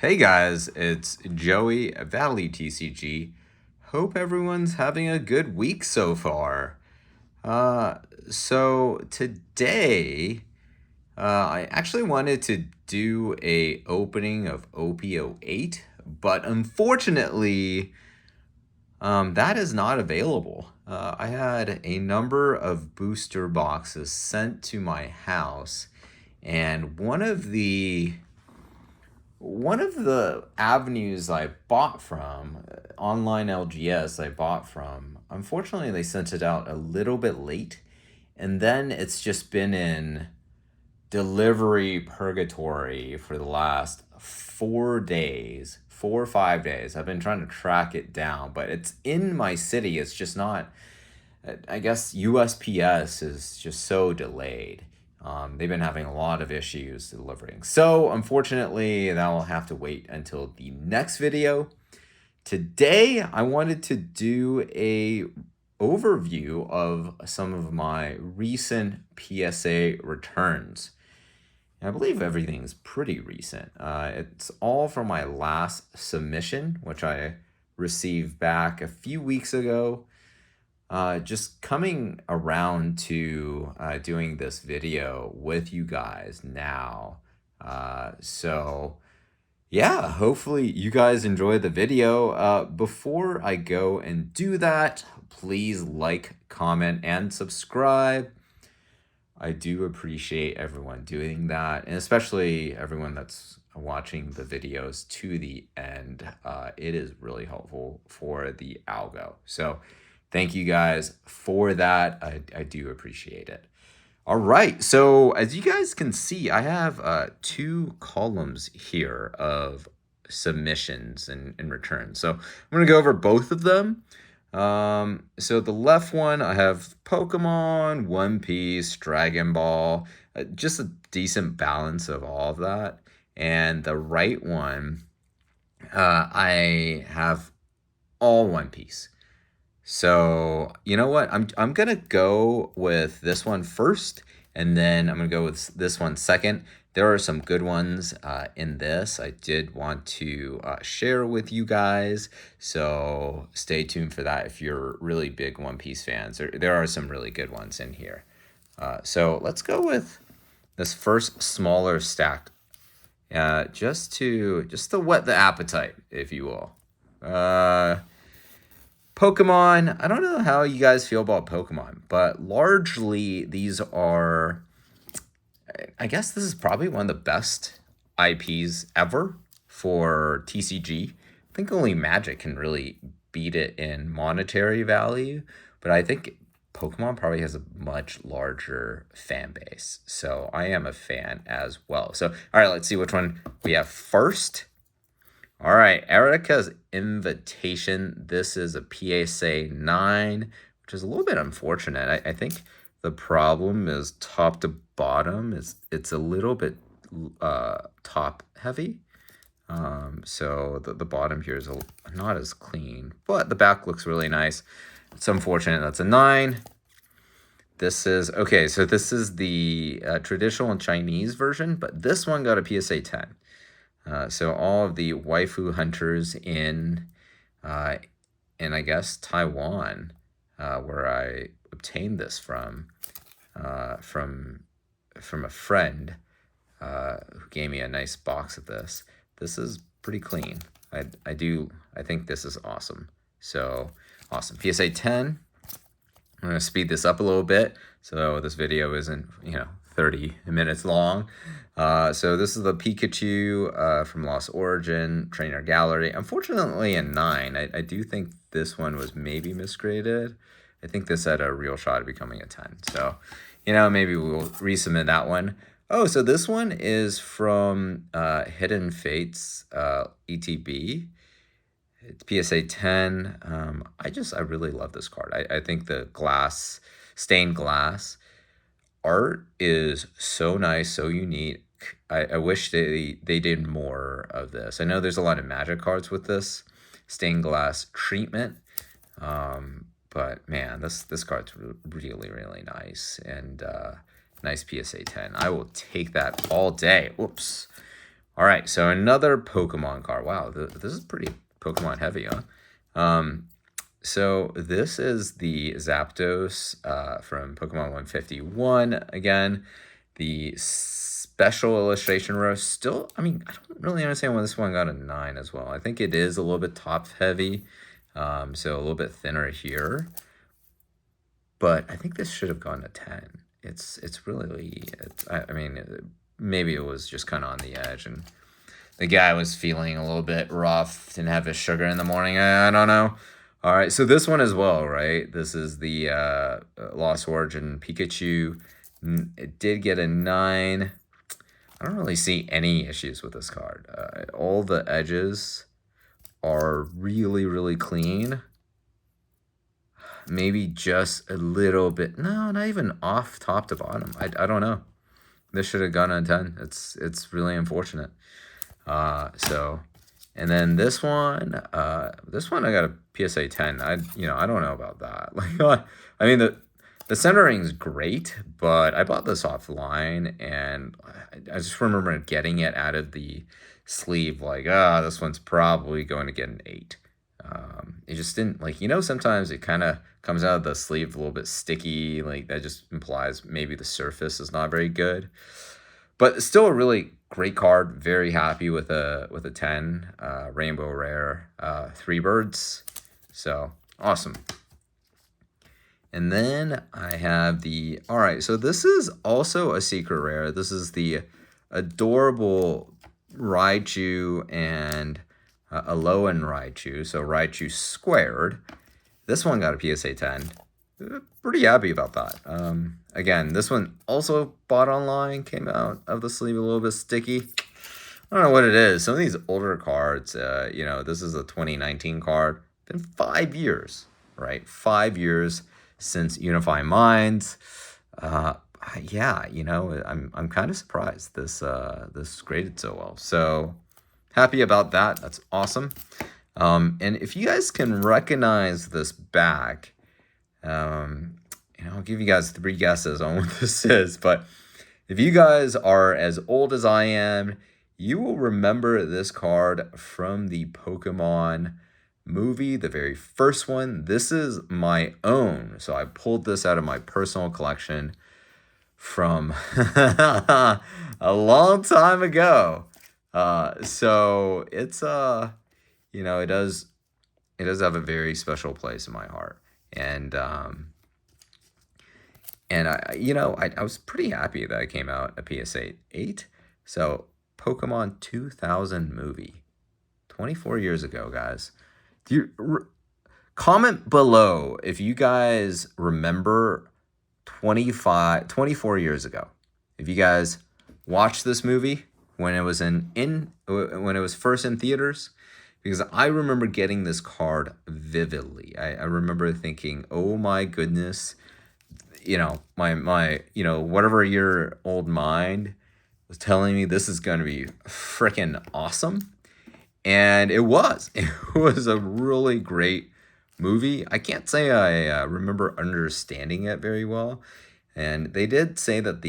Hey guys, it's Joey Valley TCG. Hope everyone's having a good week so far. Uh, so today, I actually wanted to do a opening of OP08, but unfortunately, that is not available. I had a number of booster boxes sent to my house, and one of the avenues I bought from, online LGS I bought from, unfortunately they sent it out a little bit late, and then it's just been in delivery purgatory for the last 4 days, 4 or 5 days. I've been trying to track it down, but it's in my city. It's just not. I guess USPS is just so delayed. They've been having a lot of issues delivering. So unfortunately, that will have to wait until the next video. Today, I wanted to do a overview of some of my recent PSA returns. I believe everything's pretty recent. It's all from my last submission, which I received back a few weeks ago. Just coming around to doing this video with you guys now. So yeah, hopefully you guys enjoyed the video. Before I go and do that, please like, comment, and subscribe. I do appreciate everyone doing that, and especially everyone that's watching the videos to the end. It is really helpful for the algo. So thank you guys for that. I do appreciate it. All right, so as you guys can see, I have two columns here of submissions and returns. So I'm going to go over both of them. So the left one, I have Pokemon, One Piece, Dragon Ball, just a decent balance of all of that. And the right one, I have all One Piece. So you know what? I'm gonna go with this one first, and then I'm gonna go with this one second. There are some good ones in this. I did want to share with you guys, so stay tuned for that if you're really big One Piece fans. There are some really good ones in here. So let's go with this first smaller stack, just to whet the appetite, if you will. Pokemon, I don't know how you guys feel about Pokemon, but largely these are, I guess this is probably one of the best IPs ever for TCG. I think only Magic can really beat it in monetary value, but I think Pokemon probably has a much larger fan base. So I am a fan as well. So, all right, let's see which one we have first. All right, Erica's Invitation. This is a PSA 9, which is a little bit unfortunate. I think the problem is top to bottom. It's a little bit top heavy. So the bottom here is not as clean, but the back looks really nice. It's unfortunate that's a 9. This is, okay, so this is the traditional Chinese version, but this one got a PSA 10. So all of the waifu hunters in I guess Taiwan, where I obtained this from a friend who gave me a nice box of this. This is pretty clean. I think this is awesome. So awesome. PSA 10. I'm going to speed this up a little bit so this video isn't 30 minutes long. So this is the Pikachu from Lost Origin Trainer Gallery. Unfortunately, a 9. I do think this one was maybe misgraded. I think this had a real shot of becoming a 10. So, maybe we'll resubmit that one. Oh, so this one is from Hidden Fates ETB. It's PSA 10. I really love this card. I think the stained glass art is so nice, so unique. I wish they did more of this. I know there's a lot of Magic cards with this stained glass treatment, but man, this card's really, really nice, and nice PSA 10. I will take that all day. Whoops. All right, so another Pokemon card. Wow, this is pretty Pokemon heavy, huh? Um, so this is the Zapdos from Pokemon 151. Again, the special illustration row. Still, I mean, I don't really understand why this one got a 9 as well. I think it is a little bit top heavy, so a little bit thinner here. But I think this should have gone to 10. It's really, I mean, maybe it was just kind of on the edge, and the guy was feeling a little bit rough, didn't have his sugar in the morning. I don't know. All right, so this one as well, right? This is the Lost Origin Pikachu. It did get a 9. I don't really see any issues with this card. All the edges are really, really clean. Maybe just a little bit. No, not even off top to bottom. I don't know. This should have gone on 10. It's really unfortunate. So, and then this one I got a PSA 10. I don't know about that. Like, I mean, the centering's great, but I bought this offline, and I just remember getting it out of the sleeve, like, this one's probably going to get an 8. It just didn't, like, sometimes it kind of comes out of the sleeve a little bit sticky, like that just implies maybe the surface is not very good. But still a really great card. Very happy with a 10. Rainbow Rare, 3 birds. So awesome. And then I have all right, so this is also a secret rare. This is the adorable Raichu and Alolan Raichu. So Raichu squared. This one got a PSA 10. Pretty happy about that. Again, this one also bought online, came out of the sleeve a little bit sticky. I don't know what it is. Some of these older cards, this is a 2019 card. Been 5 years, right? 5 years since Unify Minds. Yeah, I'm kind of surprised this graded so well. So happy about that. That's awesome. And if you guys can recognize this back, I'll give you guys 3 guesses on what this is. But if you guys are as old as I am, you will remember this card from the Pokemon movie, the very first one. This is my own. So I pulled this out of my personal collection from a long time ago. So it's it does have a very special place in my heart. And I was pretty happy that it came out a PSA 8. So Pokemon 2000 movie, 24 years ago, guys. Comment below if you guys remember 24 years ago. If you guys watched this movie when it was when it was first in theaters, because I remember getting this card vividly. I remember thinking, oh my goodness, my whatever year old mind was telling me this is going to be freaking awesome. And it was. It was a really great movie. I can't say I remember understanding it very well. And they did say that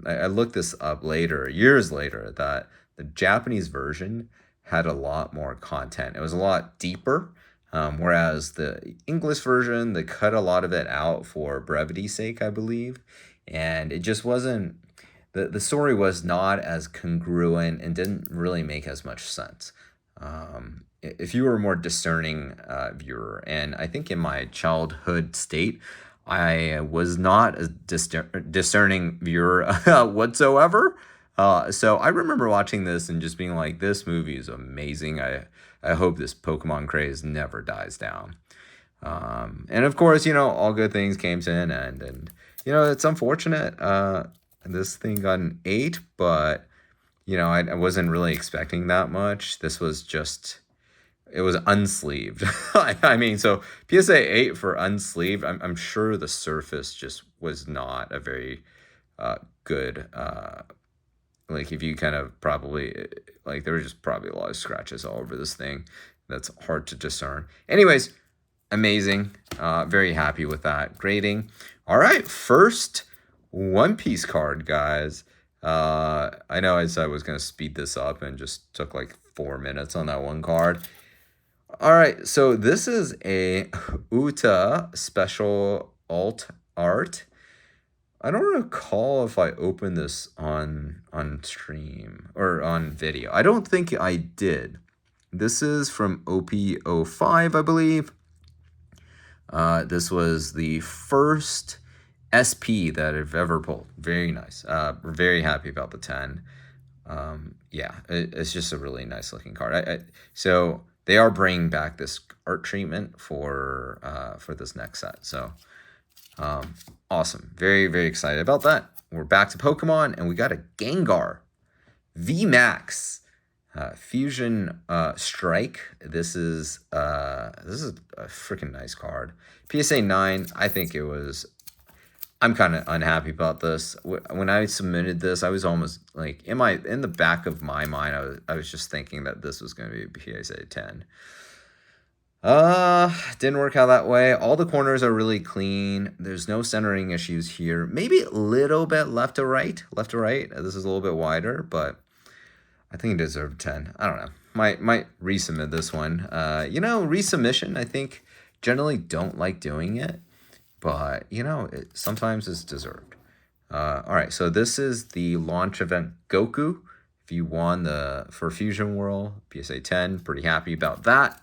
I looked this up later, years later, that the Japanese version had a lot more content. It was a lot deeper, whereas the English version, they cut a lot of it out for brevity's sake, I believe. And it just wasn't, the story was not as congruent and didn't really make as much sense. If you were a more discerning viewer, and I think in my childhood state, I was not a discerning viewer whatsoever. So I remember watching this and just being like, this movie is amazing. I hope this Pokemon craze never dies down. And of course, all good things came to an end. And, it's unfortunate. This thing got an 8, but, I wasn't really expecting that much. This was it was unsleeved. I mean, so PSA 8 for unsleeved, I'm sure the surface just was not a very good, like if you kind of probably, like there were just probably a lot of scratches all over this thing. That's hard to discern. Anyways, amazing. Very happy with that grading. All right, first One Piece card, guys. I know I said I was going to speed this up and just took like 4 minutes on that one card. All right, so this is a Uta special alt art. I don't recall if I opened this on stream or on video. I don't think I did. This is from OP05, I believe. This was the first SP that I've ever pulled. Very nice. We're very happy about the 10. Yeah, it's just a really nice looking card. So they are bringing back this art treatment for this next set. So awesome. Very, very excited about that. We're back to Pokemon, and we got a Gengar VMAX Fusion Strike. This is a freaking nice card. PSA 9. I think it was. I'm kind of unhappy about this. When I submitted this, I was almost like in the back of my mind, I was just thinking that this was going to be a PSA 10. Didn't work out that way. All the corners are really clean. There's no centering issues here. Maybe a little bit left to right. This is a little bit wider, but I think it deserved 10. I don't know. Might resubmit this one. Resubmission, I think generally don't like doing it, but sometimes it's deserved. All right, so this is the launch event Goku. If you won for Fusion World, PSA 10, pretty happy about that.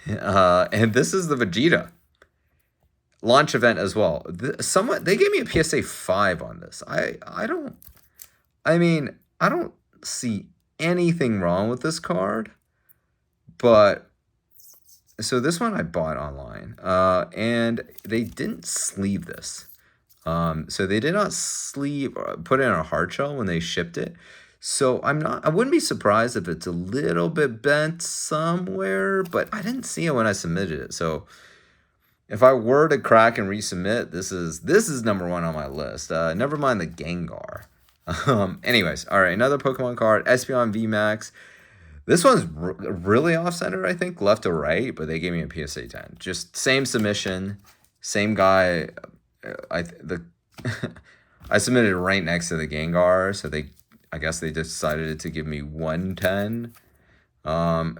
And this is the Vegeta launch event as well. They gave me a PSA 5 on this. I don't see anything wrong with this card, but so this one I bought online, and they didn't sleeve this. So they did not put it in a hard shell when they shipped it. So I wouldn't be surprised if it's a little bit bent somewhere, but I didn't see it when I submitted it. So if I were to crack and resubmit, this is number one on my list. Never mind the Gengar. Anyways, all right, another Pokemon card, Espeon VMAX. This one's really off-center, I think, left to right, but they gave me a PSA 10. Just same submission, same guy. I submitted right next to the Gengar, so I guess they decided to give me 110.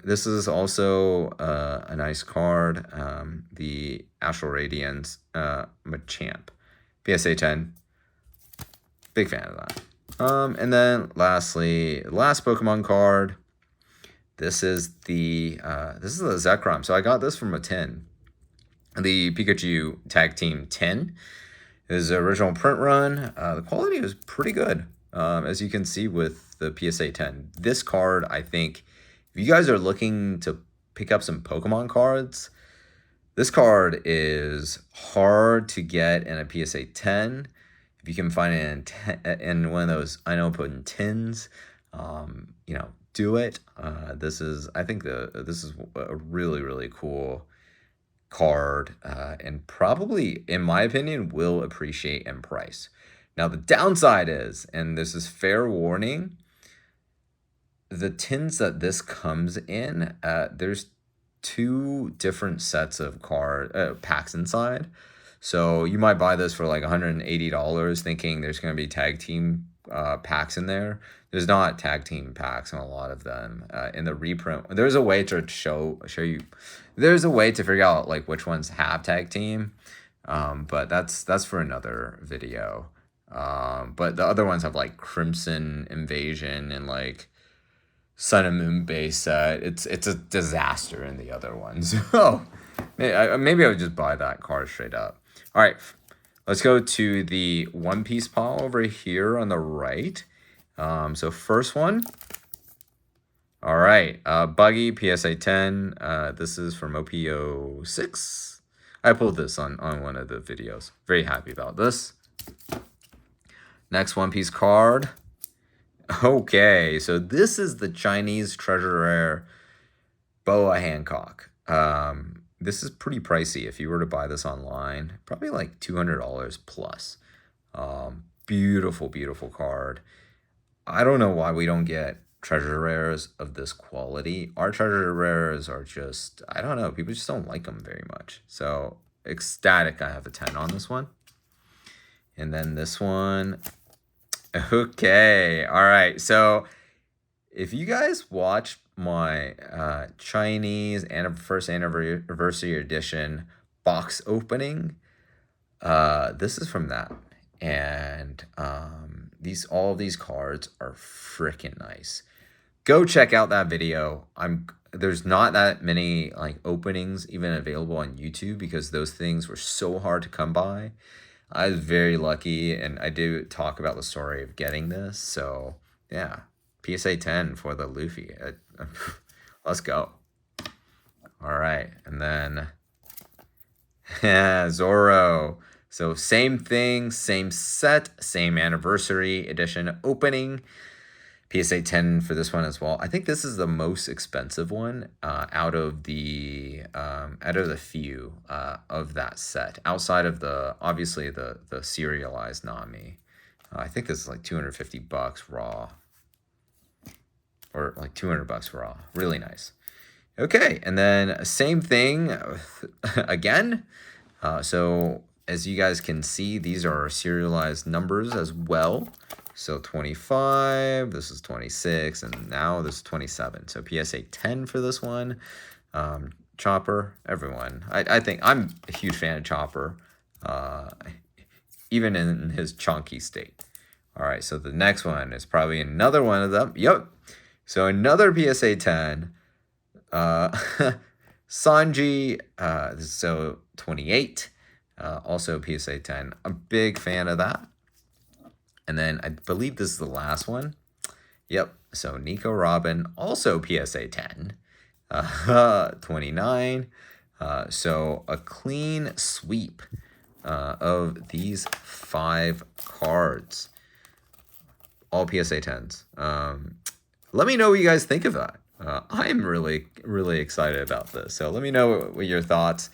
This is also a nice card. The Astral Radiance Machamp, PSA 10. Big fan of that. And then lastly, last Pokemon card. This is the Zekrom. So I got this from a 10. The Pikachu Tag Team 10 is the original print run. The quality is pretty good, as you can see with the PSA 10. This card, I think, if you guys are looking to pick up some Pokemon cards, this card is hard to get in a PSA 10. If you can find it in one of those, I know, put in 10's, do it. This is a really, really cool card, and probably, in my opinion, will appreciate in price. Now, the downside is, and this is fair warning, the tins that this comes in, there's 2 different sets of packs inside. So you might buy this for like $180 thinking there's going to be tag team packs in there. There's not tag team packs in a lot of them. In the reprint, there's a way to show you. There's a way to figure out like which ones have tag team, but that's for another video. But the other ones have like Crimson Invasion and like Sun and Moon base set. It's a disaster in the other ones. So maybe I would just buy that card straight up. All right, let's go to the One Piece pile over here on the right. So first one. All right, Buggy PSA 10. This is from OP06. I pulled this on one of the videos. Very happy about this. Next One Piece card. Okay, so this is the Chinese treasure rare Boa Hancock. This is pretty pricey if you were to buy this online. Probably like $200 plus. Beautiful, beautiful card. I don't know why we don't get treasure rares of this quality. Our treasure rares are just, I don't know, people just don't like them very much. So ecstatic I have a 10 on this one. And then this one, Okay. All right. So if you guys watched my Chinese first anniversary edition box opening, this is from that. And these all of these cards are freaking nice. Go check out that video. There's not that many like openings even available on YouTube because those things were so hard to come by. I was very lucky, and I do talk about the story of getting this. So yeah, PSA 10 for the Luffy. Let's go. All right, and then yeah, Zoro. So same thing, same set, same anniversary edition opening. PSA 10 for this one as well. I think this is the most expensive one out of the few of that set. Outside of the obviously the serialized Nami, I think this is like $250 raw, or like $200 raw. Really nice. Okay, and then same thing again. So as you guys can see, these are serialized numbers as well. So 25, this is 26, and now this is 27. So PSA 10 for this one. Chopper, everyone. I think I'm a huge fan of Chopper, even in his chunky state. All right, so the next one is probably another one of them. Yep. So another PSA 10. Sanji, so 28. Also PSA 10. I'm a big fan of that. And then I believe this is the last one. Yep. So Nico Robin, also PSA 10. 29. So a clean sweep of these 5 cards. All PSA 10s. Let me know what you guys think of that. I'm really, really excited about this. So let me know what your thoughts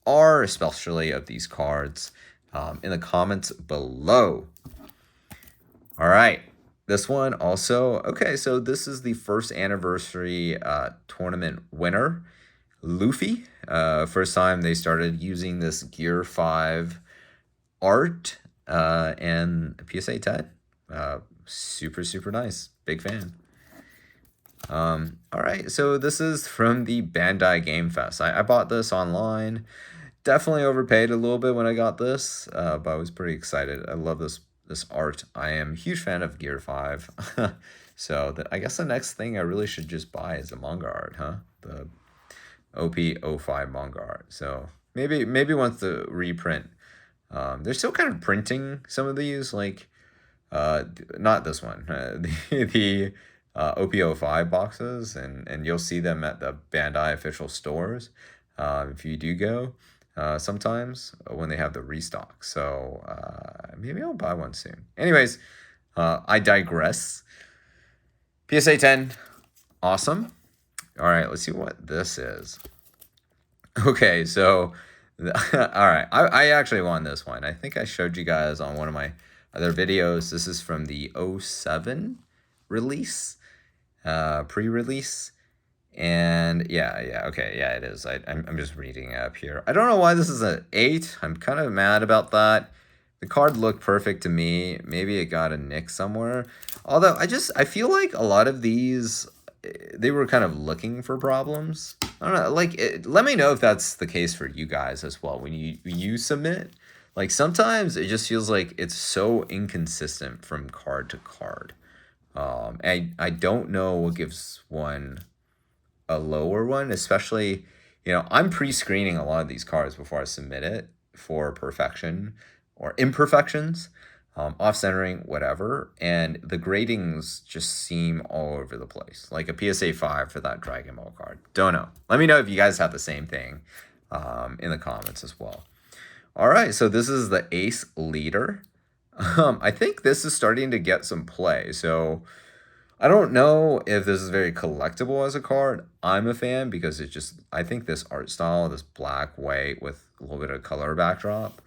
are, especially of these cards, in the comments below. All right, this one also. Okay, so this is the first anniversary tournament winner, Luffy. First time they started using this Gear 5 art and PSA 10. Super, super nice. Big fan. All right, so this is from the Bandai Game Fest. I bought this online. Definitely overpaid a little bit when I got this, but I was pretty excited. I love this art. I am a huge fan of Gear 5. So I guess the next thing I really should just buy is the manga art, huh? The OP05 manga art. So maybe once the reprint. They're still kind of printing some of these, like not this one, the OP05 boxes, and you'll see them at the Bandai official stores if you do go sometimes when they have the restock. So maybe I'll buy one soon. Anyways, I digress. PSA 10, awesome. All right, let's see what this is. Okay, so all right, I actually won this one. I think I showed you guys on one of my other videos. This is from the 07 release, pre-release. And yeah, okay, yeah, it is. I'm just reading up here. I don't know why this is an 8. I'm kind of mad about that. The card looked perfect to me. Maybe it got a nick somewhere. Although I feel like a lot of these, they were kind of looking for problems. I don't know. Like, let me know if that's the case for you guys as well when you submit. Like, sometimes it just feels like it's so inconsistent from card to card. I don't know what gives one a lower one, especially, I'm pre-screening a lot of these cards before I submit it for perfection or imperfections, off-centering, whatever, and the gradings just seem all over the place. Like a PSA 5 for that Dragon Ball card. Don't know. Let me know if you guys have the same thing in the comments as well. All right, so this is the Ace Leader. I think this is starting to get some play, so I don't know if this is very collectible as a card. I'm a fan because I think this art style, this black, white with a little bit of color backdrop,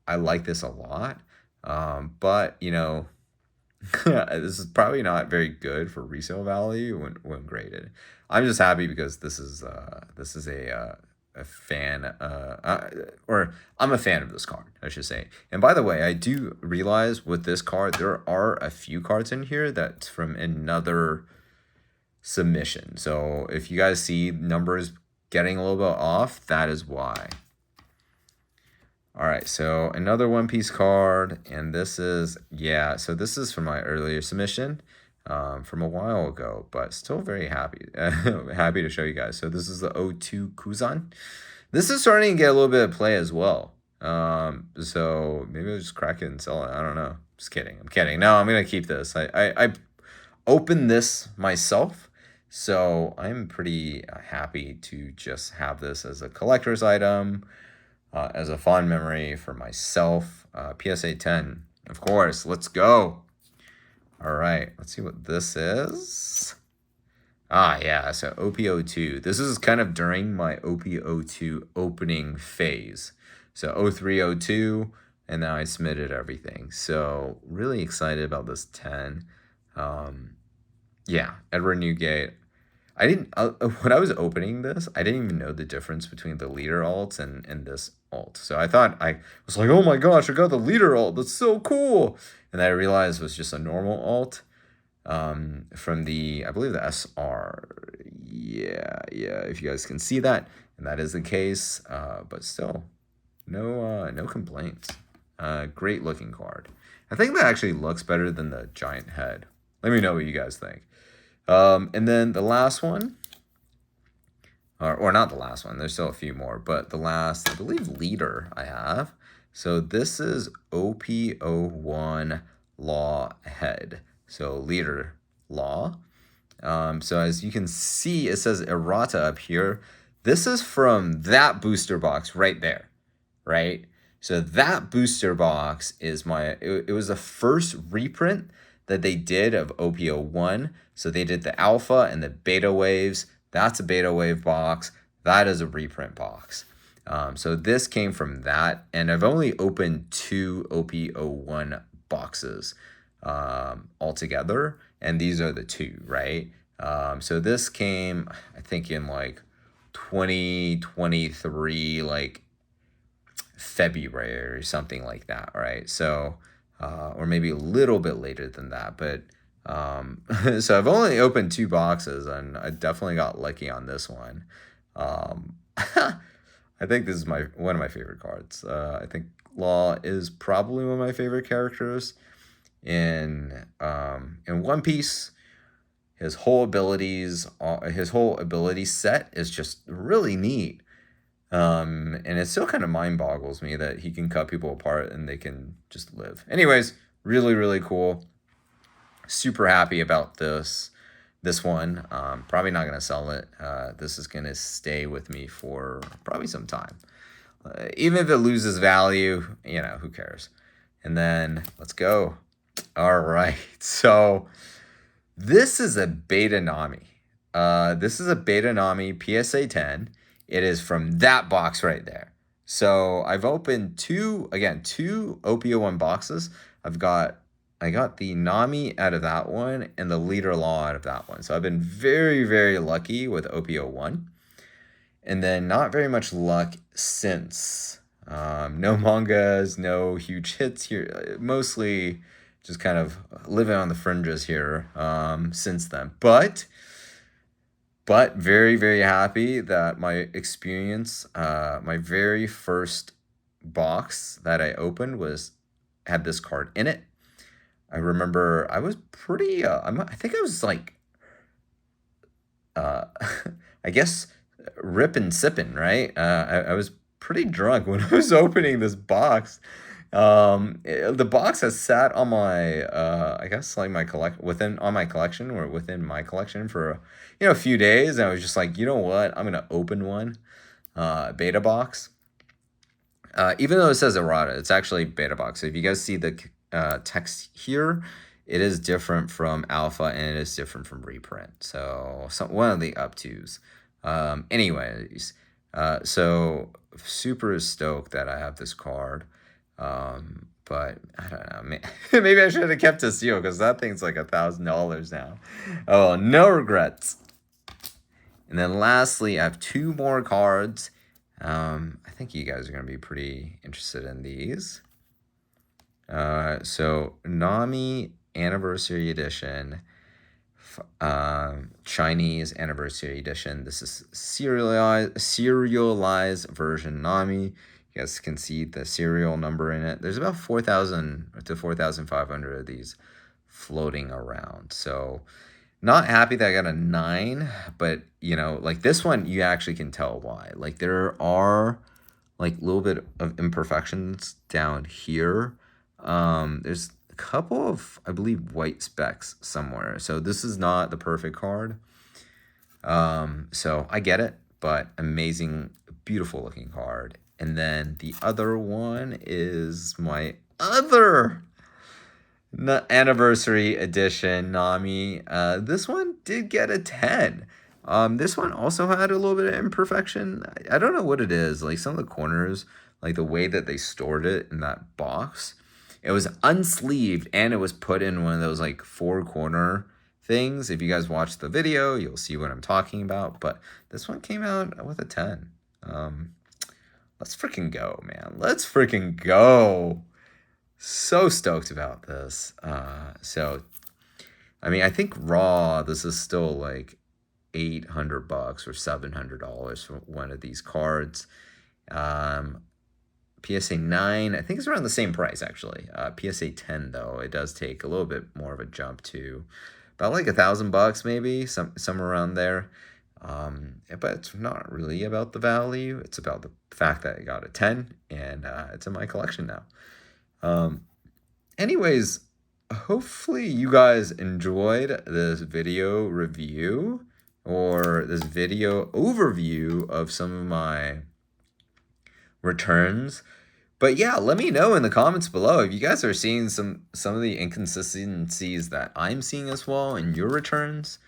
I like this a lot. But, this is probably not very good for resale value when graded. I'm just happy because this is a a fan, or I'm a fan of this card, I should say. And by the way, I do realize with this card, there are a few cards in here that's from another submission. So if you guys see numbers getting a little bit off, that is why. All right, so another One Piece card, and this is, yeah, so this is from my earlier submission from a while ago, but still very happy happy to show you guys. So this is the O2 Kuzan. This is starting to get a little bit of play as well. So maybe I'll just crack it and sell it. I don't know. Just kidding. I'm kidding. No, I'm going to keep this. I opened this myself, so I'm pretty happy to just have this as a collector's item. As a fond memory for myself. PSA 10, of course. Let's go. All right, let's see what this is. Ah, yeah, so OPO2. This is kind of during my OPO2 opening phase. So 0302, and now I submitted everything. So really excited about this 10. Yeah, Edward Newgate. I didn't, when I was opening this, I didn't even know the difference between the leader alts and this alt. So I thought, I was like, oh my gosh, I got the leader alt. That's so cool. And I realized it was just a normal alt from the, I believe the SR. Yeah, if you guys can see that. And that is the case, but still, no complaints. Great looking card. I think that actually looks better than the giant head. Let me know what you guys think. And then the last one, or not the last one, there's still a few more, but the last, I believe, leader I have. So this is OPO1 Law Head. So leader Law. So as you can see, it says errata up here. This is from that booster box right there, right? So that booster box is it was the first reprint that they did of OPO1. So they did the alpha and the beta waves. That's a beta wave box. That is a reprint box. So this came from that. And I've only opened 2 OPO1 boxes altogether. And these are the 2, right? So this came, I think, in like 2023, like February or something like that, right? So, or maybe a little bit later than that, but so I've only opened 2 boxes, and I definitely got lucky on this one. I think this is one of my favorite cards. I think Law is probably one of my favorite characters in One Piece. His whole abilities, his whole ability set is just really neat. And it still kind of mind boggles me that he can cut people apart and they can just live. Anyways, really, really cool. Super happy about this one. Probably not going to sell it. This is going to stay with me for probably some time. Even if it loses value, who cares? And then let's go. All right. So this is a Beta Nami. This is a Beta Nami PSA 10. It is from that box right there. So I've opened 2 OPO1 boxes. I got the Nami out of that one and the Leader Law out of that one. So I've been very, very lucky with OPO1. And then not very much luck since. No mangas, no huge hits here. Mostly just kind of living on the fringes here since then. But very, very happy that my experience, my very first box that I opened had this card in it. I remember I was pretty, I think I was like, I guess, ripping, sipping, right? I was pretty drunk when I was opening this box. The box has sat on my, I guess, like my within my collection for a few days, and I was just like, you know what, I'm gonna open one beta box. Even though it says errata, it's actually beta box. So if you guys see the text here, it is different from alpha and it is different from reprint. So one of the up twos. Anyways, so super stoked that I have this card. But I don't know, maybe I should have kept a seal because that thing's like $1,000 now. Oh, no regrets. And then lastly, I have 2 more cards. I think you guys are going to be pretty interested in these. So Nami Anniversary Edition, Chinese Anniversary Edition. This is serialized version Nami. You guys can see the serial number in it. There's about 4,000 to 4,500 of these floating around. So not happy that I got a 9, but like this one, you actually can tell why. Like there are like a little bit of imperfections down here. There's a couple of, I believe, white specks somewhere. So this is not the perfect card. So I get it, but amazing, beautiful looking card. And then the other one is my other anniversary edition Nami. This one did get a 10. This one also had a little bit of imperfection. I don't know what it is. Like some of the corners, like the way that they stored it in that box, it was unsleeved and it was put in one of those like 4-corner things. If you guys watch the video, you'll see what I'm talking about. But this one came out with a 10. Let's freaking go, man. Let's freaking go. So stoked about this. So, I mean, I think raw, this is still like $800 or $700 for one of these cards. PSA 9, I think it's around the same price, actually. PSA 10, though, it does take a little bit more of a jump to about like $1,000 maybe, somewhere around there. But it's not really about the value. It's about the fact that I got a 10, and it's in my collection now. Anyways, hopefully you guys enjoyed this video review or this video overview of some of my returns. But yeah, let me know in the comments below if you guys are seeing some of the inconsistencies that I'm seeing as well in your returns.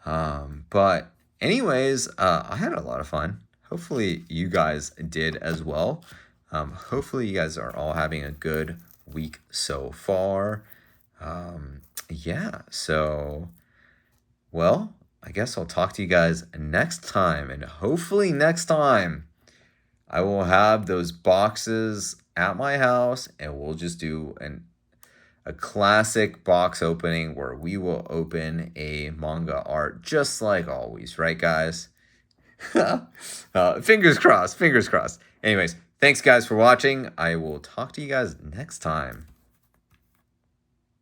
But anyways, I had a lot of fun. Hopefully you guys did as well. Hopefully you guys are all having a good week so far. Yeah, so, well, I guess I'll talk to you guys next time, and hopefully next time I will have those boxes at my house, and we'll just do a classic box opening where we will open a manga art just like always, right, guys? Fingers crossed, fingers crossed. Anyways, thanks guys for watching. I will talk to you guys next time.